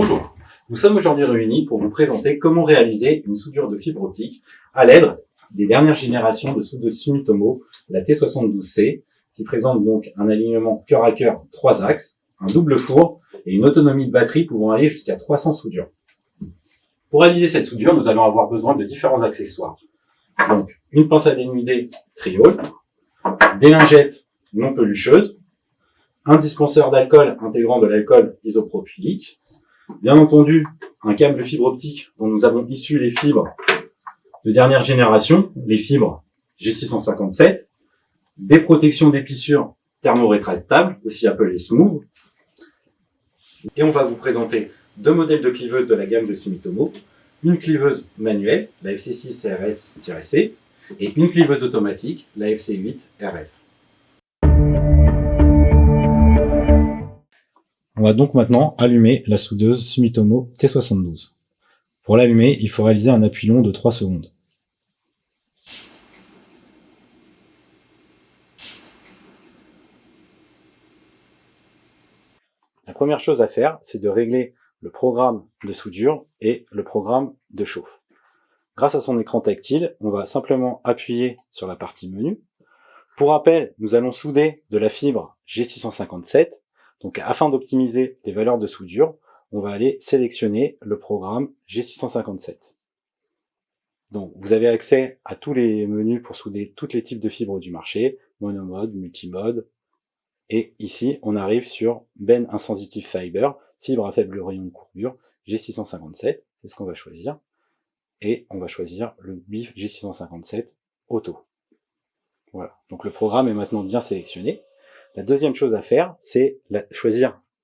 Bonjour, nous sommes aujourd'hui réunis pour vous présenter comment réaliser une soudure de fibre optique à l'aide des dernières générations de soudeuses Sumitomo, la T72C, qui présente donc un alignement cœur à cœur 3 axes, un double four et une autonomie de batterie pouvant aller jusqu'à 300 soudures. Pour réaliser cette soudure, nous allons avoir besoin de différents accessoires. Donc, une pince à dénuder Triol, des lingettes non pelucheuses, un dispenseur d'alcool intégrant de l'alcool isopropylique, bien entendu un câble fibre optique dont nous avons issu les fibres de dernière génération, les fibres G657, des protections d'épissure thermorétractables, aussi appelées Smooth, et on va vous présenter deux modèles de cliveuses de la gamme de Sumitomo, une cliveuse manuelle, la FC6 RS-C, et une cliveuse automatique, la FC8 RF. On va donc maintenant allumer la soudeuse Sumitomo T72. Pour l'allumer, il faut réaliser un appui long de 3 secondes. La première chose à faire, c'est de régler le programme de soudure et le programme de chauffe. Grâce à son écran tactile, on va simplement appuyer sur la partie menu. Pour rappel, nous allons souder de la fibre G657. Donc, afin d'optimiser les valeurs de soudure, on va aller sélectionner le programme G657. Donc, vous avez accès à tous les menus pour souder tous les types de fibres du marché, monomode, multimode. Et ici, on arrive sur Ben Insensitive Fiber, fibre à faible rayon de courbure, G657, c'est ce qu'on va choisir. Et on va choisir le BIF G657 Auto. Voilà, donc le programme est maintenant bien sélectionné. La deuxième chose à faire, c'est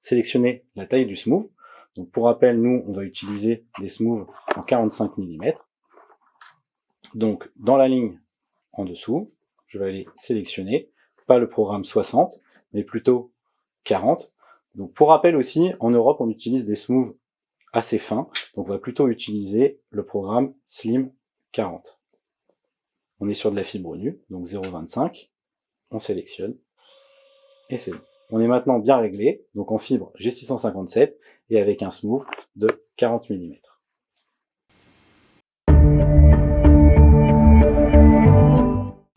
sélectionner la taille du smooth. Donc pour rappel, nous, on va utiliser des smooths en 45 mm. Donc dans la ligne en dessous, je vais aller sélectionner, pas le programme 60, mais plutôt 40. Donc pour rappel aussi, en Europe, on utilise des smooths assez fins, donc on va plutôt utiliser le programme Slim 40. On est sur de la fibre nue, donc 0,25, on sélectionne, et c'est bon. On est maintenant bien réglé, donc en fibre G657, et avec un smooth de 40 mm.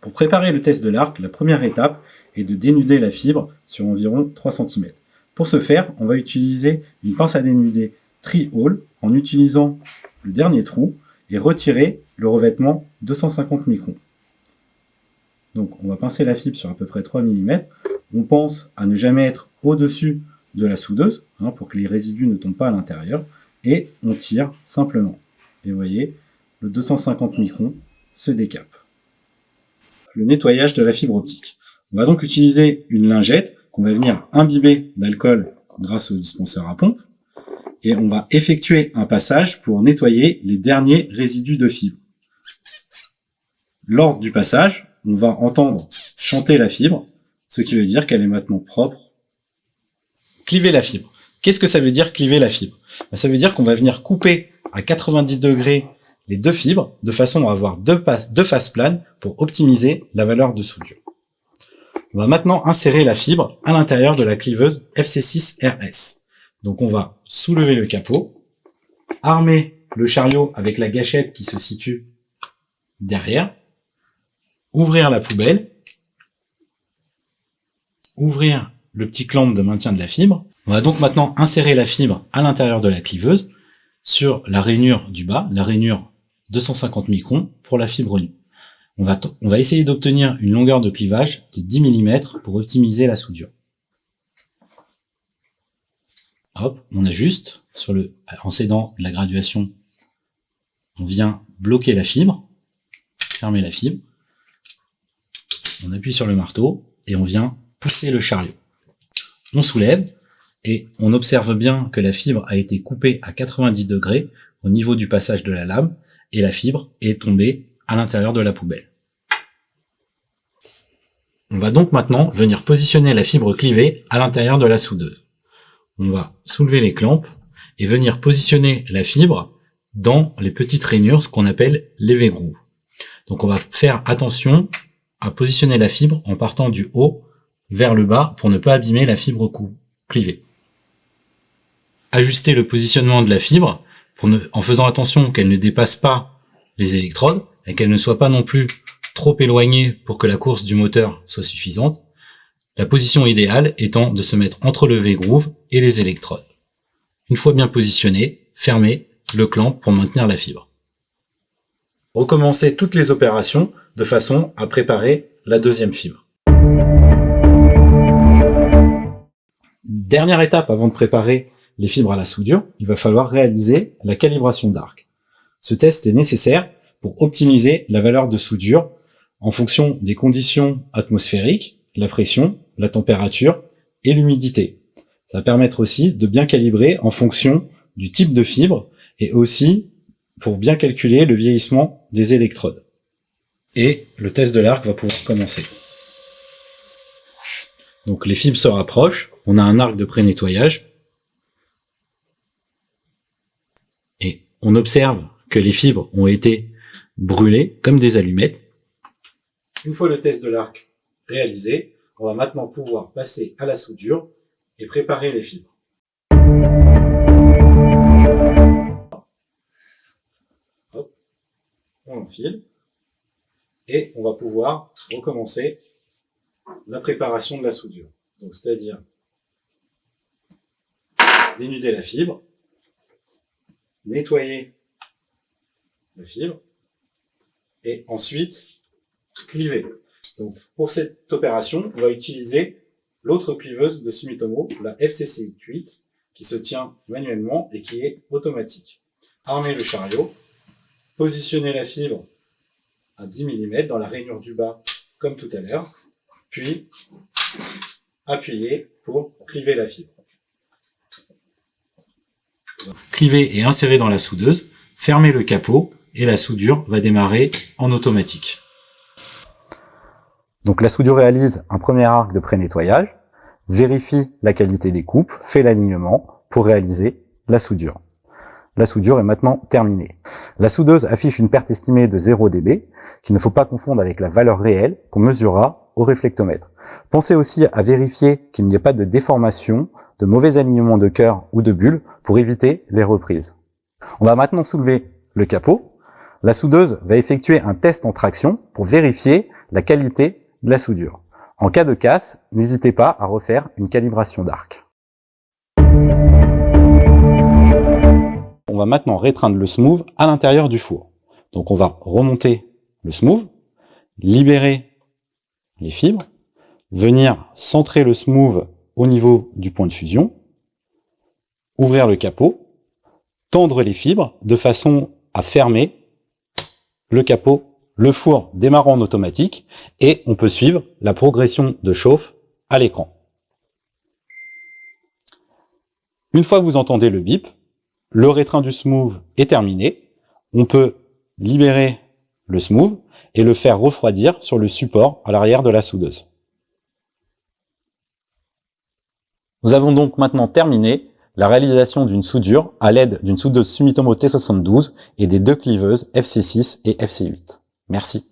Pour préparer le test de l'arc, la première étape est de dénuder la fibre sur environ 3 cm. Pour ce faire, on va utiliser une pince à dénuder Tri-Hole en utilisant le dernier trou et retirer le revêtement 250 microns. Donc on va pincer la fibre sur à peu près 3 mm. On pense à ne jamais être au-dessus de la soudeuse pour que les résidus ne tombent pas à l'intérieur et on tire simplement. Et vous voyez, le 250 microns se décape. Le nettoyage de la fibre optique. On va donc utiliser une lingette qu'on va venir imbiber d'alcool grâce au dispenseur à pompe. Et on va effectuer un passage pour nettoyer les derniers résidus de fibre. Lors du passage, on va entendre chanter la fibre, ce qui veut dire qu'elle est maintenant propre. Cliver la fibre. Qu'est-ce que ça veut dire cliver la fibre? Ça veut dire qu'on va venir couper à 90 degrés les deux fibres de façon à avoir deux faces planes pour optimiser la valeur de soudure. On va maintenant insérer la fibre à l'intérieur de la cliveuse FC6 RS. Donc on va soulever le capot, armer le chariot avec la gâchette qui se situe derrière, ouvrir la poubelle, ouvrir le petit clamp de maintien de la fibre. On va donc maintenant insérer la fibre à l'intérieur de la cliveuse sur la rainure du bas, la rainure 250 microns pour la fibre nue. On va essayer d'obtenir une longueur de clivage de 10 mm pour optimiser la soudure. Hop, on ajuste en cédant la graduation, on vient bloquer la fibre, fermer la fibre, on appuie sur le marteau et on vient pousser le chariot. On soulève et on observe bien que la fibre a été coupée à 90 degrés au niveau du passage de la lame et la fibre est tombée à l'intérieur de la poubelle. On va donc maintenant venir positionner la fibre clivée à l'intérieur de la soudeuse. On va soulever les clampes et venir positionner la fibre dans les petites rainures, ce qu'on appelle les V-grooves. Donc on va faire attention à positionner la fibre en partant du haut vers le bas pour ne pas abîmer la fibre clivée. ajuster le positionnement de la fibre en faisant attention qu'elle ne dépasse pas les électrodes et qu'elle ne soit pas non plus trop éloignée pour que la course du moteur soit suffisante. La position idéale étant de se mettre entre le V-groove et les électrodes. Une fois bien positionné, fermez le clamp pour maintenir la fibre. Recommencez toutes les opérations de façon à préparer la deuxième fibre. Dernière étape avant de préparer les fibres à la soudure, il va falloir réaliser la calibration d'arc. Ce test est nécessaire pour optimiser la valeur de soudure en fonction des conditions atmosphériques, la pression, la température et l'humidité. Ça va permettre aussi de bien calibrer en fonction du type de fibre et aussi pour bien calculer le vieillissement des électrodes. Et le test de l'arc va pouvoir commencer. Donc les fibres se rapprochent, on a un arc de pré-nettoyage et on observe que les fibres ont été brûlées comme des allumettes. Une fois le test de l'arc réalisé, on va maintenant pouvoir passer à la soudure et préparer les fibres. Hop, on enfile et on va pouvoir recommencer la préparation de la soudure. Donc c'est-à-dire dénuder la fibre, nettoyer la fibre et ensuite cliver. Donc pour cette opération, on va utiliser l'autre cliveuse de Sumitomo, la FCC8, qui se tient manuellement et qui est automatique. Armez le chariot, positionnez la fibre à 10 mm dans la rainure du bas comme tout à l'heure, puis appuyez pour cliver la fibre. Clivez et insérez dans la soudeuse, fermez le capot et la soudure va démarrer en automatique. Donc la soudure réalise un premier arc de pré-nettoyage, vérifie la qualité des coupes, fait l'alignement pour réaliser la soudure. La soudure est maintenant terminée. La soudeuse affiche une perte estimée de 0 dB, qu'il ne faut pas confondre avec la valeur réelle qu'on mesurera au réflectomètre. Pensez aussi à vérifier qu'il n'y ait pas de déformation, de mauvais alignement de cœur ou de bulles pour éviter les reprises. On va maintenant soulever le capot. La soudeuse va effectuer un test en traction pour vérifier la qualité de la soudure. En cas de casse, n'hésitez pas à refaire une calibration d'arc. On va maintenant rétreindre le smooth à l'intérieur du four. Donc on va remonter le smooth, libérer les fibres, venir centrer le smooth au niveau du point de fusion, ouvrir le capot, tendre les fibres de façon à fermer le capot, le four démarrant en automatique, et on peut suivre la progression de chauffe à l'écran. Une fois que vous entendez le bip, le rétrain du smooth est terminé. On peut libérer le smooth et le faire refroidir sur le support à l'arrière de la soudeuse. Nous avons donc maintenant terminé la réalisation d'une soudure à l'aide d'une soudeuse Sumitomo T72 et des deux cliveuses FC6 et FC8. Merci.